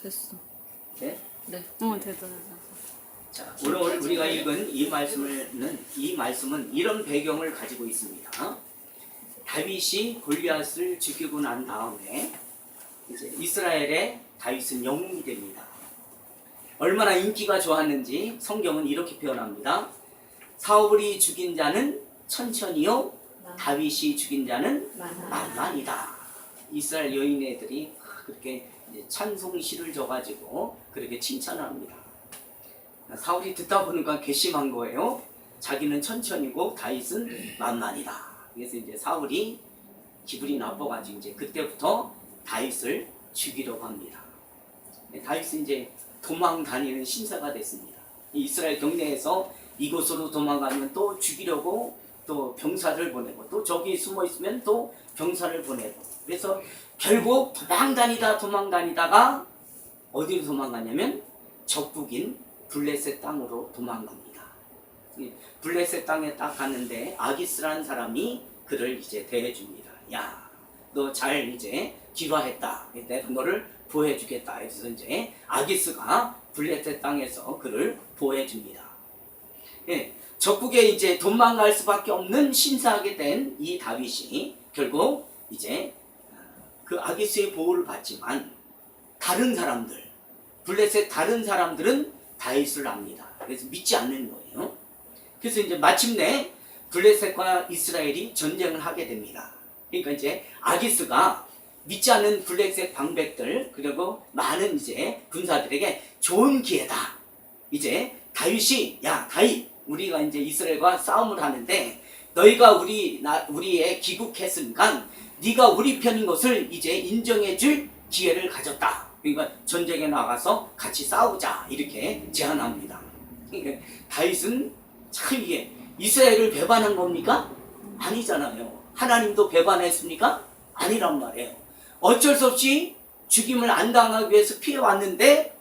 됐어. 네? 네. 됐어. 자, 오늘 우리가 읽은 이 말씀은 이런 배경을 가지고 있습니다. 다윗이 골리앗을 죽이고 난 다음에 이제 이스라엘의 다윗은 영웅이 됩니다. 얼마나 인기가 좋았는지 성경은 이렇게 표현합니다. 사울이 죽인 자는 천천히요, 다윗이 죽인 자는 만만이다. 이스라엘 여인애들이 그렇게 찬송시를 줘가지고 그렇게 칭찬을 합니다. 사울이 듣다 보니까 괘씸한 거예요. 자기는 천천히고 다윗은 만만이다. 그래서 이제 사울이 기분이 나빠가지고 이제 그때부터 다윗을 죽이려고 합니다. 다윗은 이제 도망 다니는 신사가 됐습니다. 이스라엘 경내에서 이곳으로 도망가면 또 죽이려고 또 병사를 보내고 또 저기 숨어 있으면 또 병사를 보내고, 그래서 결국 도망 다니다가 어디로 도망가냐면 적국인 블레셋 땅으로 도망갑니다. 블레셋 땅에 딱 갔는데 아기스라는 사람이 그를 이제 대해줍니다. 야, 너 잘 이제 기화했다. 내가 너를 보호해주겠다. 그래서 이제 아기스가 블레셋 땅에서 그를 보호해줍니다. 예, 적국에 이제 도망갈 수밖에 없는 신사하게 된 이 다윗이 결국 이제 그 아기스의 보호를 받지만 다른 사람들, 블레셋 다른 사람들은 다윗을 압니다. 그래서 믿지 않는 거예요. 그래서 이제 마침내 블레셋과 이스라엘이 전쟁을 하게 됩니다. 그러니까 이제 아기스가 믿지 않는 블레셋 방백들 그리고 많은 이제 군사들에게 좋은 기회다. 이제 다윗이, 야 다윗, 우리가 이제 이스라엘과 싸움을 하는데 너희가 우리에 귀국했으니까 네가 우리 편인 것을 이제 인정해줄 기회를 가졌다. 그러니까 전쟁에 나가서 같이 싸우자 이렇게 제안합니다. 그러니까 다윗은 참 이게 이스라엘을 배반한 겁니까? 아니잖아요. 하나님도 배반했습니까? 아니란 말이에요. 어쩔 수 없이 죽임을 안 당하기 위해서 피해왔는데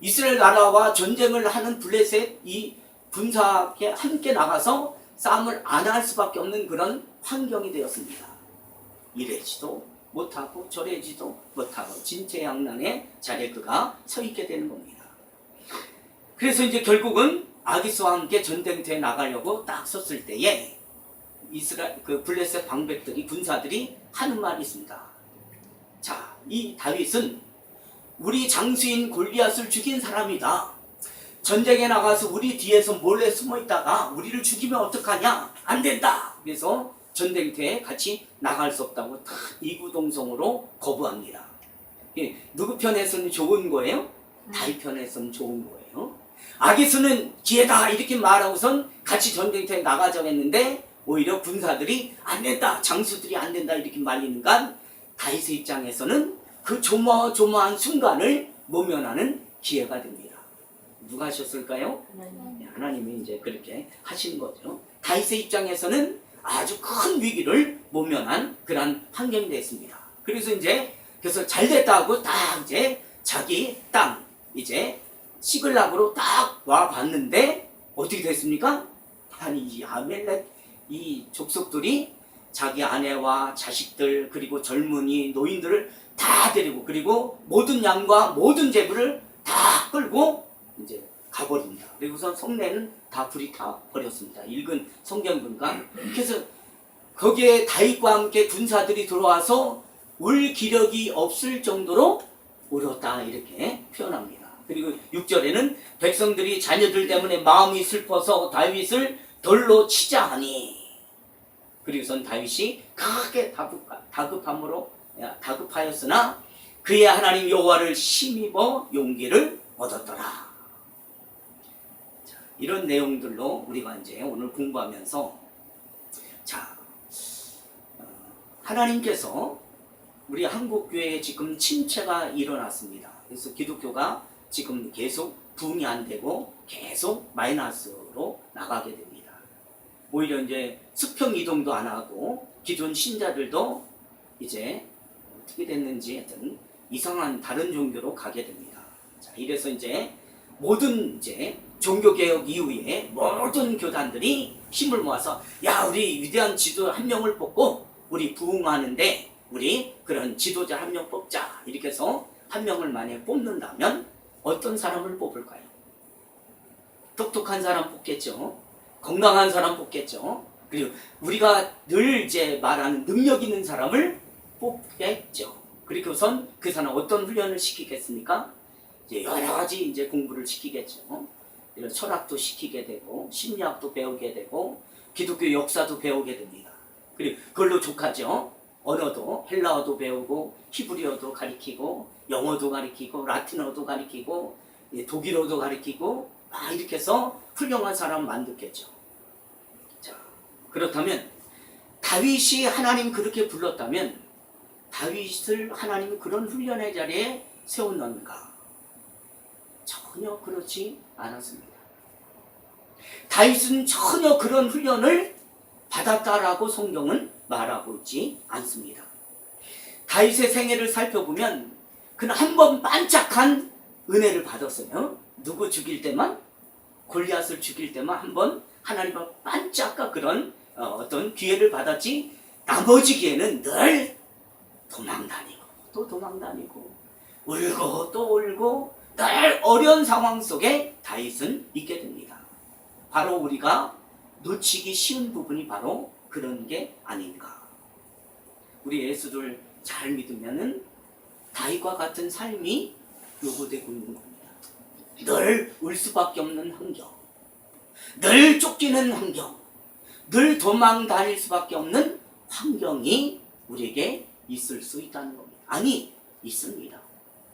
이스라엘 나라와 전쟁을 하는 블레셋 이 군사에 함께 나가서 싸움을 안 할 수밖에 없는 그런 환경이 되었습니다. 이래지도 못하고 저래지도 못하고 진퇴양난의 자리에 그가 서 있게 되는 겁니다. 그래서 이제 결국은 아기스와 함께 전쟁터에 나가려고 딱 섰을 때에 이스라엘 그 블레셋 방백들이 군사들이 하는 말이 있습니다. 자, 이 다윗은 우리 장수인 골리앗을 죽인 사람이다. 전쟁에 나가서 우리 뒤에서 몰래 숨어 있다가 우리를 죽이면 어떡하냐? 안 된다. 그래서 전쟁터에 같이 나갈 수 없다고 다 이구동성으로 거부합니다. 예, 누구 편에서는 좋은 거예요? 다윗 편에서는 좋은 거예요. 아기스는 기회다 이렇게 말하고선 같이 전쟁터에 나가자고 했는데 오히려 군사들이 안 된다, 장수들이 안 된다 이렇게 말리니까 다윗의 입장에서는 그 조마조마한 순간을 모면하는 기회가 됩니다. 누가 하셨을까요? 하나님이 이제 그렇게 하신 거죠. 다윗의 입장에서는 아주 큰 위기를 모면한 그런 환경이 됐습니다. 그래서 잘 됐다고 딱 이제 자기 땅 이제 시글락으로 딱 와 봤는데 어떻게 됐습니까? 아니 이 아멜렉 이 족속들이 자기 아내와 자식들 그리고 젊은이 노인들을 다 데리고 그리고 모든 양과 모든 재물을 다 끌고 이제 가버립니다. 그리고서 성내는 다 불이 다 버렸습니다. 읽은 성경 보니까. 그래서 거기에 다윗과 함께 군사들이 들어와서 울 기력이 없을 정도로 울었다 이렇게 표현합니다. 그리고 6절에는 백성들이 자녀들 때문에 마음이 슬퍼서 다윗을 돌로 치자 하니, 그리고선 다윗이 크게 다급하였으나 그의 하나님 여호와를 힘입어 용기를 얻었더라. 자, 이런 내용들로 우리가 이제 오늘 공부하면서 하나님께서 우리 한국 교회에 지금 침체가 일어났습니다. 그래서 기독교가 지금 계속 부흥이 안 되고 계속 마이너스로 나가게 됩니다. 오히려 이제 수평 이동도 안 하고 기존 신자들도 이제 어떻게 됐는지 하여튼 이상한 다른 종교로 가게 됩니다. 자, 이래서 이제 모든 이제 종교개혁 이후에 모든 교단들이 힘을 모아서 야, 우리 위대한 지도 한 명을 뽑고 우리 부흥하는데 우리 그런 지도자 한 명 뽑자 이렇게 해서 한 명을 만약에 뽑는다면 어떤 사람을 뽑을까요? 똑똑한 사람 뽑겠죠. 건강한 사람 뽑겠죠. 그리고 우리가 늘 이제 말하는 능력 있는 사람을 뽑겠죠. 그리고 우선 그 사람 어떤 훈련을 시키겠습니까? 이제 여러 가지 이제 공부를 시키겠죠. 이런 철학도 시키게 되고 심리학도 배우게 되고 기독교 역사도 배우게 됩니다. 그리고 그걸로 족하죠. 언어도 헬라어도 배우고 히브리어도 가리키고 영어도 가리키고 라틴어도 가리키고 독일어도 가리키고 막 이렇게 해서 훌륭한 사람 만들겠죠. 자, 그렇다면 다윗이 하나님 그렇게 불렀다면 다윗을 하나님이 그런 훈련의 자리에 세웠는가? 전혀 그렇지 않았습니다. 다윗은 전혀 그런 훈련을 받았다라고 성경은 말하고 있지 않습니다. 다윗의 생애를 살펴보면 그는 한 번 반짝한 은혜를 받았어요. 누구 죽일 때만, 골리앗을 죽일 때만 한 번 하나님과 반짝한 그런 어떤 기회를 받았지, 나머지 기회는 늘 도망다니고 또 도망다니고 울고 또 울고 늘 어려운 상황 속에 다윗은 있게 됩니다. 바로 우리가 놓치기 쉬운 부분이 바로 그런 게 아닌가. 우리 예수를 잘 믿으면은 다윗과 같은 삶이 요구되고 있는 겁니다. 늘 울 수밖에 없는 환경, 늘 쫓기는 환경, 늘 도망 다닐 수밖에 없는 환경이 우리에게 있을 수 있다는 겁니다. 아니, 있습니다.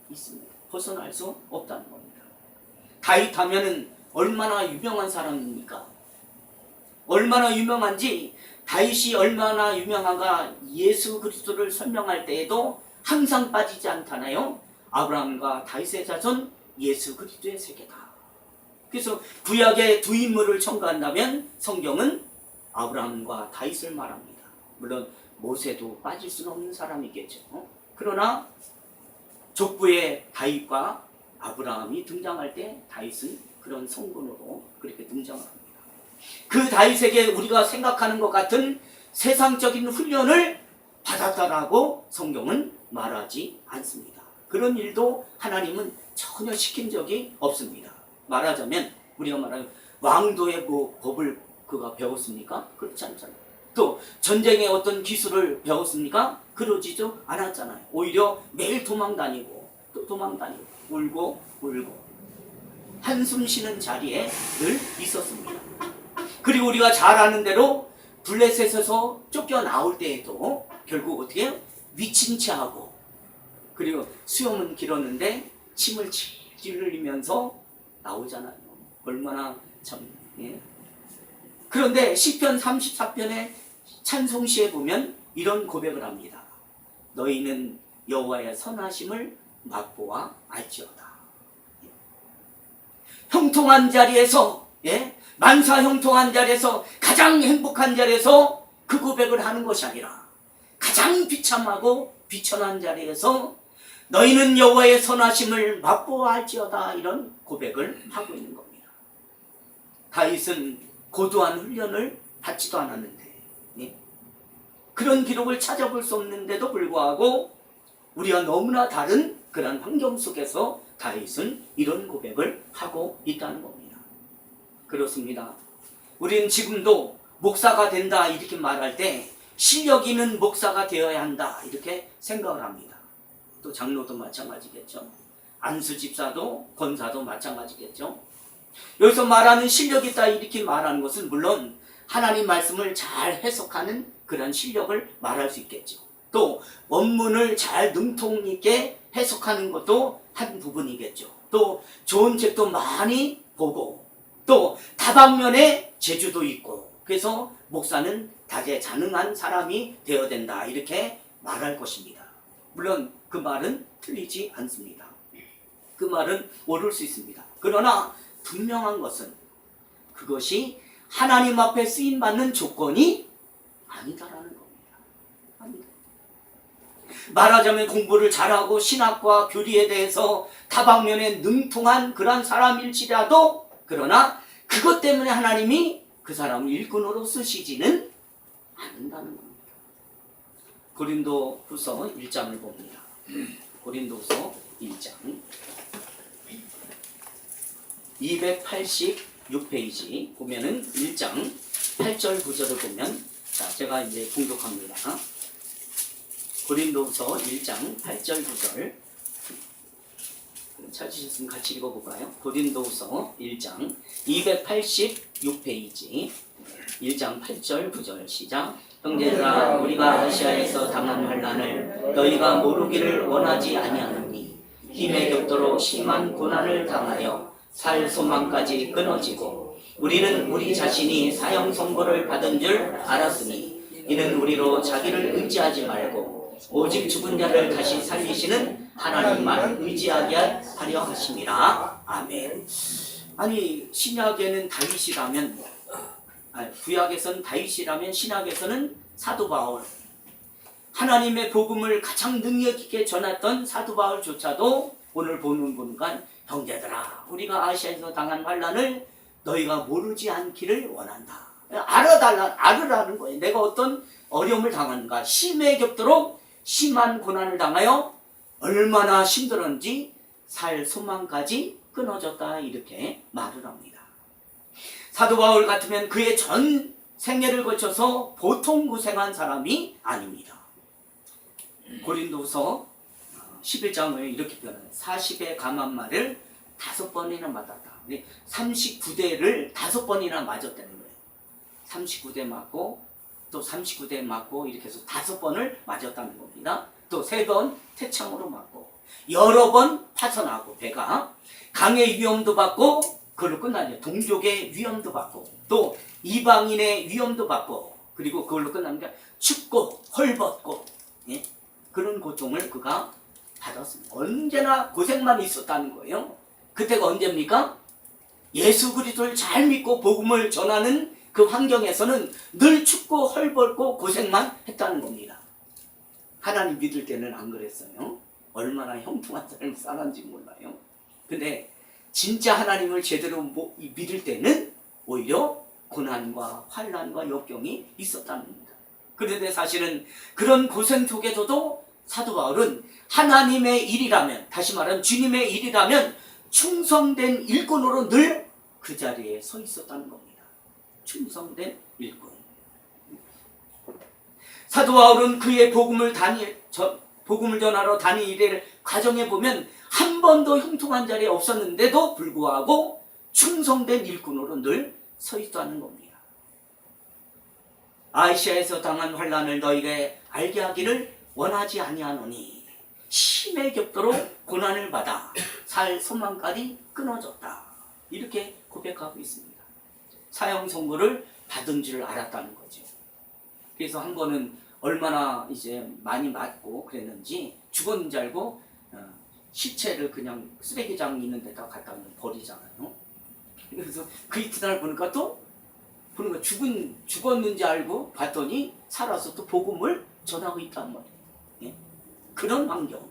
있습니다. 벗어날 수 없다는 겁니다. 다윗 하면은 얼마나 유명한 사람입니까? 얼마나 유명한지, 다윗이 얼마나 유명한가 예수 그리스도를 설명할 때에도 항상 빠지지 않잖아요. 아브라함과 다윗의 자손 예수 그리스도의 세계다. 그래서 구약의 두 인물을 첨가한다면 성경은 아브라함과 다윗을 말합니다. 물론 모세도 빠질 수는 없는 사람이겠죠. 그러나 족부의 다윗과 아브라함이 등장할 때 다윗은 그런 성분으로 그렇게 등장을 합니다. 그 다윗에게 우리가 생각하는 것 같은 세상적인 훈련을 받았다라고 성경은 말하지 않습니다. 그런 일도 하나님은 전혀 시킨 적이 없습니다. 말하자면 우리가 말하는 왕도의 법을 그가 배웠습니까? 그렇지 않잖아요. 또 전쟁의 어떤 기술을 배웠습니까? 그러지도 않았잖아요. 오히려 매일 도망다니고 또 도망다니고 울고 울고 한숨 쉬는 자리에 늘 있었습니다. 그리고 우리가 잘 아는 대로 블레셋에서 쫓겨나올 때에도 결국 어떻게 해요? 미친 채 하고, 그리고 수염은 길었는데 침을 질질 흘리면서 나오잖아요. 얼마나 참. 예. 그런데 시편 34편의 찬송시에 보면 이런 고백을 합니다. 너희는 여호와의 선하심을 맛보아 알지어다. 형통한 자리에서, 만사 형통한 자리에서, 가장 행복한 자리에서 그 고백을 하는 것이 아니라 가장 비참하고 비천한 자리에서 너희는 여호와의 선하심을 맛보아 알지어다, 이런 고백을 하고 있는 겁니다. 다윗은 고도한 훈련을 받지도 않았는데, 그런 기록을 찾아볼 수 없는데도 불구하고 우리와 너무나 다른 그런 환경 속에서 다윗은 이런 고백을 하고 있다는 겁니다. 그렇습니다. 우리는 지금도 목사가 된다 이렇게 말할 때 실력 있는 목사가 되어야 한다 이렇게 생각을 합니다. 또 장로도 마찬가지겠죠. 안수 집사도 권사도 마찬가지겠죠. 여기서 말하는 실력 있다 이렇게 말하는 것은 물론 하나님 말씀을 잘 해석하는 그런 실력을 말할 수 있겠죠. 또 원문을 잘 능통 있게 해석하는 것도 한 부분이겠죠. 또 좋은 책도 많이 보고 또 다방면에 재주도 있고, 그래서 목사는 다재자능한 사람이 되어야 된다 이렇게 말할 것입니다. 물론 그 말은 틀리지 않습니다. 그 말은 옳을 수 있습니다. 그러나 분명한 것은 그것이 하나님 앞에 쓰임받는 조건이 아니다라는 겁니다. 아니다. 말하자면 공부를 잘하고 신학과 교리에 대해서 다방면에 능통한 그런 사람일지라도, 그러나 그것 때문에 하나님이 그 사람을 일꾼으로 쓰시지는 않는다는 겁니다. 고린도후서 1장을 봅니다. 고린도후서 1장 286페이지 보면은 1장 8절 9절을 보면, 자, 제가 이제 공독합니다. 고린도후서 1장 8절 9절 찾으셨으면 같이 읽어볼까요? 고린도후서 1장 286페이지 1장 8절 9절 시작. 형제들아, 우리가 아시아에서 당한 환난을 너희가 모르기를 원하지 아니하노니 힘에 격도로 심한 고난을 당하여 살 소망까지 끊어지고 우리는 우리 자신이 사형 선고를 받은 줄 알았으니 이는 우리로 자기를 의지하지 말고 오직 죽은 자를 다시 살리시는 하나님만 의지하게 하려 하심이라. 아멘. 아니, 신약에는 다윗이라면, 구약에서는 다윗이라면 신약에서는 사도 바울, 하나님의 복음을 가장 능력 있게 전했던 사도 바울조차도 오늘 보는 분간 형제들아, 우리가 아시아에서 당한 환난을 너희가 모르지 않기를 원한다. 알으라는 거예요. 내가 어떤 어려움을 당하는가, 심에 겹도록 심한 고난을 당하여 얼마나 힘들었는지 살 소망까지 끊어졌다, 이렇게 말을 합니다. 사도 바울 같으면 그의 전 생애를 거쳐서 보통 고생한 사람이 아닙니다. 고린도후서 11장을 이렇게 표현해요. 40의 감한 말을 5번이나 맞았다. 39대를 5번이나 맞았다는 거예요. 39대 맞고 또 39대 맞고 이렇게 해서 5번을 맞았다는 겁니다. 또 3번 태창으로 맞고 여러 번 파손하고 배가 강의 위험도 받고 그걸로 끝나죠. 동족의 위험도 받고 또 이방인의 위험도 받고 그리고 그걸로 끝납니다. 춥고 헐벗고, 예? 그런 고통을 그가 받았습니다. 언제나 고생만 있었다는 거예요. 그때가 언제입니까? 예수 그리스도를 잘 믿고 복음을 전하는 그 환경에서는 늘 춥고 헐벗고 고생만 했다는 겁니다. 하나님 믿을 때는 안 그랬어요. 얼마나 형통한 삶을 살았는지 몰라요. 근데 진짜 하나님을 제대로 믿을 때는 오히려 고난과 환난과 역경이 있었다는 겁니다. 그런데 사실은 그런 고생 속에서도 사도 바울은 하나님의 일이라면, 다시 말하면 주님의 일이라면 충성된 일꾼으로 늘 그 자리에 서 있었다는 겁니다. 충성된 일꾼. 사도 바울은 그의 복음을 전하러 다닌 일을 가정해 보면 한 번도 형통한 자리에 없었는데도 불구하고 충성된 일꾼으로 늘 서 있다는 겁니다. 아시아에서 당한 환난을 너희가 알게 하기를 원하지 아니하노니 심에 겹도록 고난을 받아 살 소망까지 끊어졌다. 이렇게 고백하고 있습니다. 사형 선고를 받은 줄 알았다는 거죠. 그래서 한 번은 얼마나 이제 많이 맞고 그랬는지 죽었는 줄 알고 시체를 그냥 쓰레기장 있는 데다 갖다 버리잖아요. 그래서 그 이튿날 보니까 죽었는지 알고 봤더니 살아서 또 복음을 전하고 있단 말이에요. 예? 그런 환경.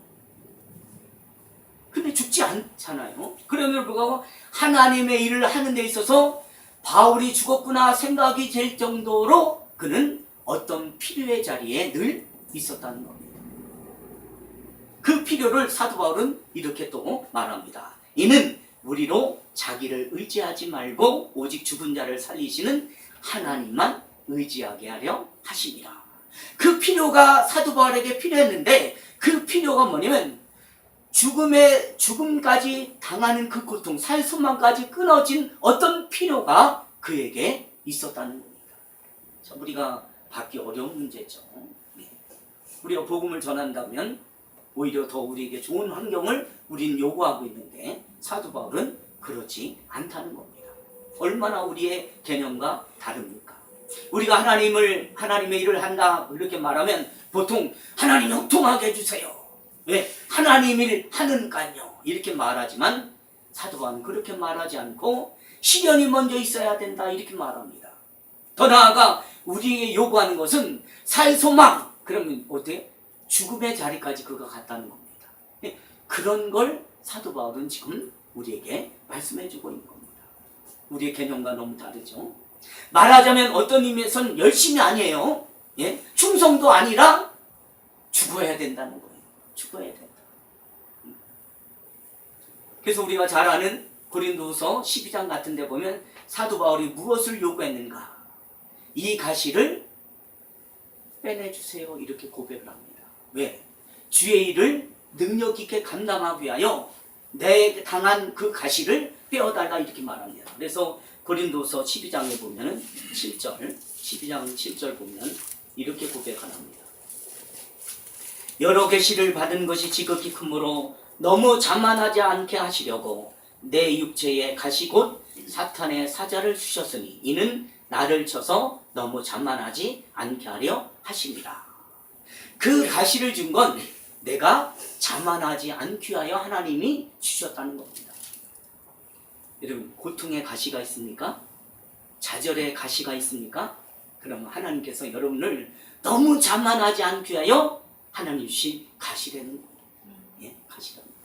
근데 죽지 않잖아요. 그럼에도 불구하고 하나님의 일을 하는 데 있어서 바울이 죽었구나 생각이 될 정도로 그는 어떤 필요의 자리에 늘 있었다는 겁니다. 그 필요를 사도 바울은 이렇게 또 말합니다. 이는 우리로 자기를 의지하지 말고 오직 죽은 자를 살리시는 하나님만 의지하게 하려 하심이라. 그 필요가 사도 바울에게 필요했는데 그 필요가 뭐냐면 죽음까지 당하는 그 고통, 살 소망까지 끊어진 어떤 필요가 그에게 있었다는 겁니다. 자, 우리가 받기 어려운 문제죠. 우리가 복음을 전한다면 오히려 더 우리에게 좋은 환경을 우리는 요구하고 있는데 사도 바울은 그렇지 않다는 겁니다. 얼마나 우리의 개념과 다릅니까? 우리가 하나님의 일을 한다 이렇게 말하면 보통 하나님 형통하게 해주세요. 왜? 하나님 일 하는까요? 이렇게 말하지만 사도 바울은 그렇게 말하지 않고 시련이 먼저 있어야 된다 이렇게 말합니다. 더 나아가 우리에게 요구하는 것은 살 소망. 그러면 어때? 죽음의 자리까지 그가 갔다는 겁니다. 그런 걸 사도 바울은 지금 우리에게 말씀해주고 있는 겁니다. 우리의 개념과 너무 다르죠. 말하자면 어떤 의미에서는 열심이 아니에요. 예? 충성도 아니라 죽어야 된다는 거예요. 죽어야 된다. 그래서 우리가 잘 아는 고린도후서 12장 같은 데 보면 사도 바울이 무엇을 요구했는가? 이 가시를 빼내주세요. 이렇게 고백을 합니다. 왜? 주의 일을 능력 있게 감당하기 위하여 내 당한 그 가시를 빼어달라 이렇게 말합니다. 그래서 고린도서 12장에 보면은 7절, 12장 7절 보면 이렇게 고백합니다. 여러 계시를 받은 것이 지극히 크므로 너무 자만하지 않게 하시려고 내 육체에 가시 곧 사탄의 사자를 주셨으니 이는 나를 쳐서 너무 자만하지 않게 하려 하십니다. 그 가시를 준 건 내가 자만하지 않기 위하여 하나님이 주셨다는 겁니다. 여러분, 고통의 가시가 있습니까? 좌절의 가시가 있습니까? 그러면 하나님께서 여러분을 너무 자만하지 않기 위하여 하나님 주신 가시라는 겁니다. 예, 가시랍니다.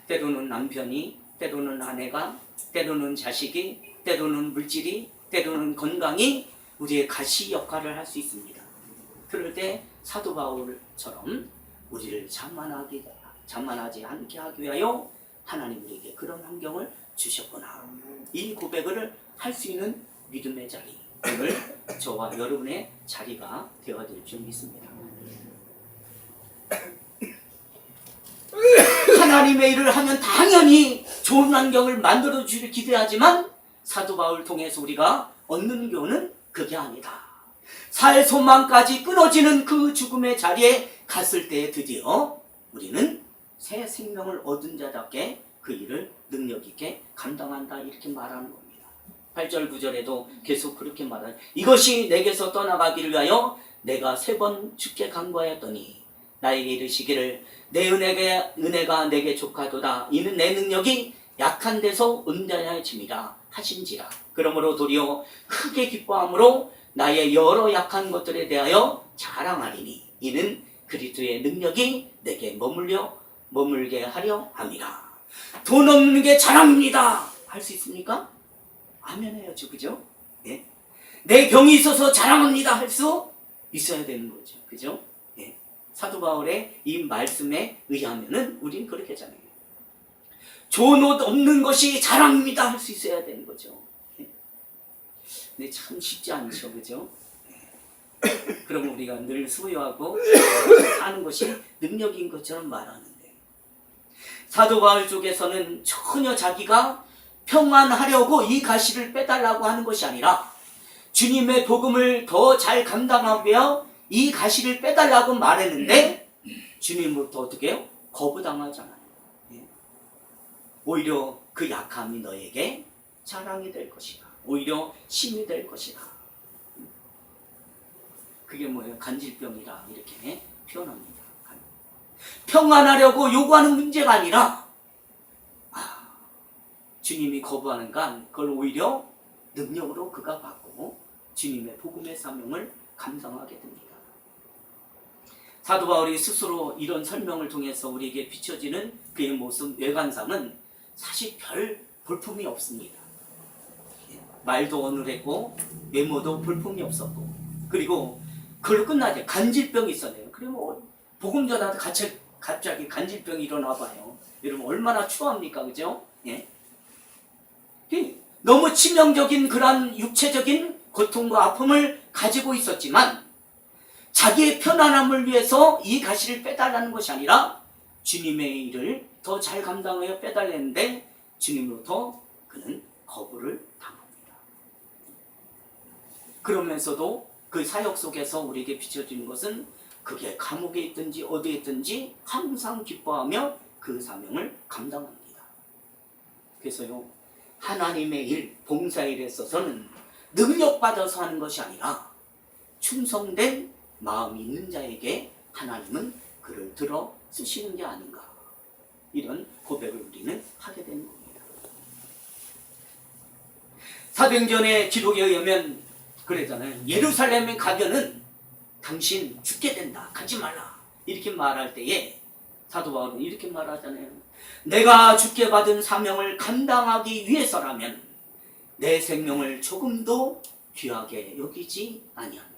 때로는 남편이, 때로는 아내가, 때로는 자식이, 때로는 물질이, 때로는 건강이 우리의 가시 역할을 할 수 있습니다. 그럴 때 사도 바울처럼 우리를 자만하지 않게 하기 위하여 하나님 우리에게 그런 환경을 주셨구나. 이 고백을 할 수 있는 믿음의 자리, 오늘 저와 여러분의 자리가 되어질 줄 믿습니다. 하나님의 일을 하면 당연히 좋은 환경을 만들어 주기를 기대하지만 사도 바울 통해서 우리가 얻는 교훈은 그게 아니다. 살 소망까지 끊어지는 그 죽음의 자리에 갔을 때 드디어 우리는 새 생명을 얻은 자답게 그 일을 능력 있게 감당한다 이렇게 말하는 겁니다. 8절 9절에도 계속 그렇게 말하는, 이것이 내게서 떠나가기를 위하여 내가 3번 주께 간구하였더니 나에게 이르시기를 내 은혜가 내게 족하도다. 이는 내 능력이 약한 데서 온전해짐이라 하신지라. 그러므로 도리어 크게 기뻐함으로 나의 여러 약한 것들에 대하여 자랑하리니 이는 그리스도의 능력이 내게 머물게 하려 함이라. 돈 없는 게 자랑입니다. 할 수 있습니까? 아멘 해야죠. 그죠? 예. 내 병이 있어서 자랑합니다. 할 수 있어야 되는 거죠. 그죠? 예. 사도 바울의 이 말씀에 의하면은 우린 그렇게 자랑해요. 좋은 옷 없는 것이 자랑입니다. 할 수 있어야 되는 거죠. 근데 참 쉽지 않죠. 그죠? 그럼 우리가 늘 소유하고 사는 것이 능력인 것처럼 말하는데 사도 바울 쪽에서는 전혀 자기가 평안하려고 이 가시를 빼달라고 하는 것이 아니라 주님의 복음을 더 잘 감당하기 위해 이 가시를 빼달라고 말했는데 주님으로부터 어떻게 해요? 거부당하잖아요. 오히려 그 약함이 너에게 자랑이 될 것이다. 오히려 힘이 될 것이다. 그게 뭐예요? 간질병이라 이렇게 표현합니다. 평안하려고 요구하는 문제가 아니라 주님이 거부하는 건 그걸 오히려 능력으로 그가 받고 주님의 복음의 사명을 감당하게 됩니다. 사도 바울이 스스로 이런 설명을 통해서 우리에게 비춰지는 그의 모습, 외관상은 사실 별 볼품이 없습니다. 말도 어눌했고 외모도 볼품이 없었고 그리고 그걸로 끝나죠. 간질병이 있었네요. 그러면 복음 전하다 갑자기 간질병이 일어나 봐요. 여러분 얼마나 추합니까? 그죠? 예? 너무 치명적인 그런 육체적인 고통과 아픔을 가지고 있었지만 자기의 편안함을 위해서 이 가시를 빼달라는 것이 아니라 주님의 일을 더 잘 감당하여 빼달랬는데 주님으로부터 그는 거부를 당합니다. 그러면서도 그 사역 속에서 우리에게 비춰지는 것은 그게 감옥에 있든지 어디에 있든지 항상 기뻐하며 그 사명을 감당합니다. 그래서요, 하나님의 일, 봉사일에 있어서는 능력받아서 하는 것이 아니라 충성된 마음이 있는 자에게 하나님은 그를 들어 쓰시는 게 아닌가, 이런 고백을 우리는 하게 되는 겁니다. 사도행전의 기록에 의하면 그러잖아요. 예루살렘에 가면은 당신 죽게 된다, 가지 말라, 이렇게 말할 때에 사도 바울은 이렇게 말하잖아요. 내가 주께 받은 사명을 감당하기 위해서라면 내 생명을 조금도 귀하게 여기지 아니한다.